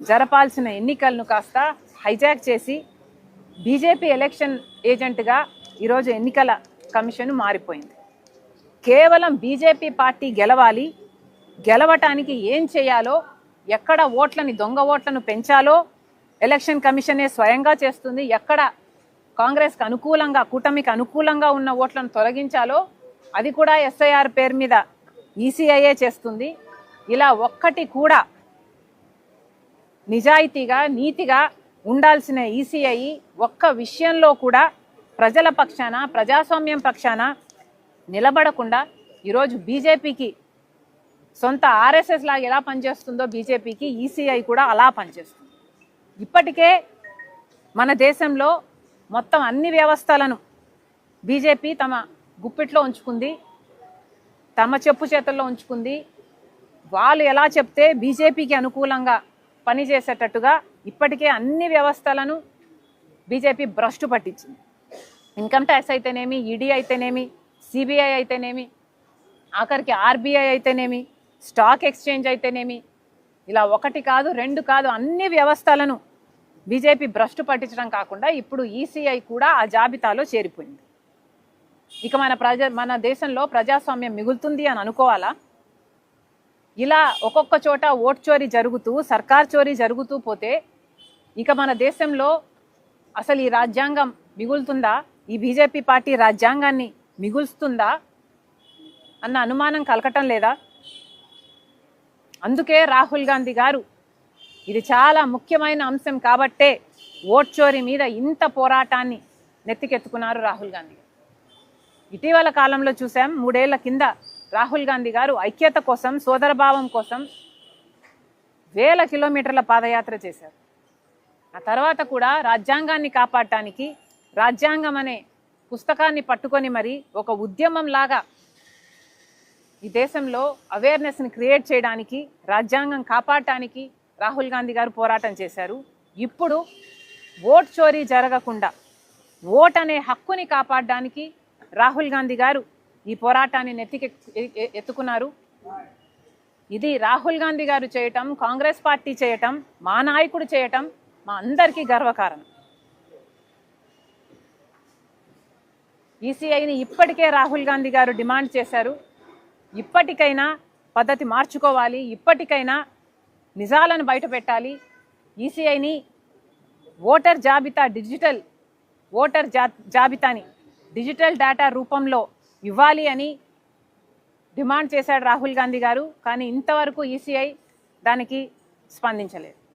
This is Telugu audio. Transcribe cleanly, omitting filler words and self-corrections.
జరపాల్సిన ఎన్నికలను కాస్త హైజాక్ చేసి బీజేపీ ఎలక్షన్ ఏజెంట్గా ఈరోజు ఎన్నికల కమిషన్ మారిపోయింది. కేవలం బీజేపీ పార్టీ గెలవాలి, గెలవటానికి ఏం చేయాలో, ఎక్కడ ఓట్లని దొంగ ఓట్లను పెంచాలో ఎలక్షన్ కమిషనే స్వయంగా చేస్తుంది. ఎక్కడ కాంగ్రెస్కి అనుకూలంగా, కూటమికి అనుకూలంగా ఉన్న ఓట్లను తొలగించాలో అది కూడా ఎస్ఐఆర్ పేరు మీద ఈసీఐఏ చేస్తుంది. ఇలా ఒక్కటి కూడా నిజాయితీగా, నీతిగా ఉండాల్సిన ఈసీఐ ఒక్క విషయంలో కూడా ప్రజల పక్షాన, ప్రజాస్వామ్యం పక్షాన నిలబడకుండా ఈరోజు బీజేపీకి సొంత ఆర్ఎస్ఎస్ లాగా ఎలా పనిచేస్తుందో బీజేపీకి ఈసీఐ కూడా అలా పనిచేస్తుంది. ఇప్పటికే మన దేశంలో మొత్తం అన్ని వ్యవస్థలను బీజేపీ తమ గుప్పిట్లో ఉంచుకుంది, తమ చెప్పు చేతుల్లో ఉంచుకుంది. వాళ్ళు ఎలా చెప్తే బీజేపీకి అనుకూలంగా పనిచేసేటట్టుగా ఇప్పటికే అన్ని వ్యవస్థలను బీజేపీ భ్రష్టు పట్టించింది. ఇన్కమ్ ట్యాక్స్ అయితేనేమి, ఈడీ అయితేనేమి, సిబిఐ అయితేనేమి, ఆఖరికి ఆర్బీఐ అయితేనేమి, స్టాక్ ఎక్స్చేంజ్ అయితేనేమి, ఇలా ఒకటి కాదు, రెండు కాదు, అన్ని వ్యవస్థలను బీజేపీ భ్రష్టు పట్టించడం కాకుండా ఇప్పుడు ఈసీఐ కూడా ఆ జాబితాలో చేరిపోయింది. ఇక మన దేశంలో ప్రజాస్వామ్యం మిగులుతుంది అని అనుకోవాలా? ఇలా ఒక్కొక్క చోట ఓట్ చోరీ జరుగుతూ, సర్కార్ చోరీ జరుగుతూ పోతే ఇక మన దేశంలో అసలు ఈ రాజ్యాంగం మిగులుతుందా? ఈ బీజేపీ పార్టీ రాజ్యాంగాన్ని మిగులుస్తుందా అన్న అనుమానం కలగటం లేదా? అందుకే రాహుల్ గాంధీ గారు ఇది చాలా ముఖ్యమైన అంశం కాబట్టే ఓట్ చోరీ మీద ఇంత పోరాటాన్ని నెత్తికెత్తుకున్నారు రాహుల్ గాంధీ. ఇటీవల కాలంలో చూసాం, 3 ఏళ్ల కింద రాహుల్ గాంధీ గారు ఐక్యత కోసం, సోదరభావం కోసం వేల కిలోమీటర్ల పాదయాత్ర చేశారు. ఆ తర్వాత కూడా రాజ్యాంగాన్ని కాపాడటానికి, రాజ్యాంగం అనే పుస్తకాన్ని పట్టుకొని మరి ఒక ఉద్యమం లాగా ఈ దేశంలో అవేర్నెస్ని క్రియేట్ చేయడానికి, రాజ్యాంగం కాపాడటానికి రాహుల్ గాంధీ గారు పోరాటం చేశారు. ఇప్పుడు ఓట్ చోరీ జరగకుండా ఓట్ అనే హక్కుని కాపాడడానికి రాహుల్ గాంధీ గారు ఈ పోరాటాన్ని ఎత్తుకున్నారు. ఇది రాహుల్ గాంధీ గారు చేయటం, కాంగ్రెస్ పార్టీ చేయటం, మా నాయకుడు చేయటం మా అందరికీ గర్వకారణం. ఈసీఐని ఇప్పటికే రాహుల్ గాంధీ గారు డిమాండ్ చేశారు. ఇప్పటికైనా పద్ధతి మార్చుకోవాలి, ఇప్పటికైనా నిజాలను బయట పెట్టాలి. ఈసీఐని ఓటర్ జాబితా, డిజిటల్ ఓటర్ జాబితాని డిజిటల్ డేటా రూపంలో ఇవ్వాలి అని డిమాండ్ చేశాడు రాహుల్ గాంధీ గారు. కానీ ఇంతవరకు ఈసీఐ దానికి స్పందించలేదు.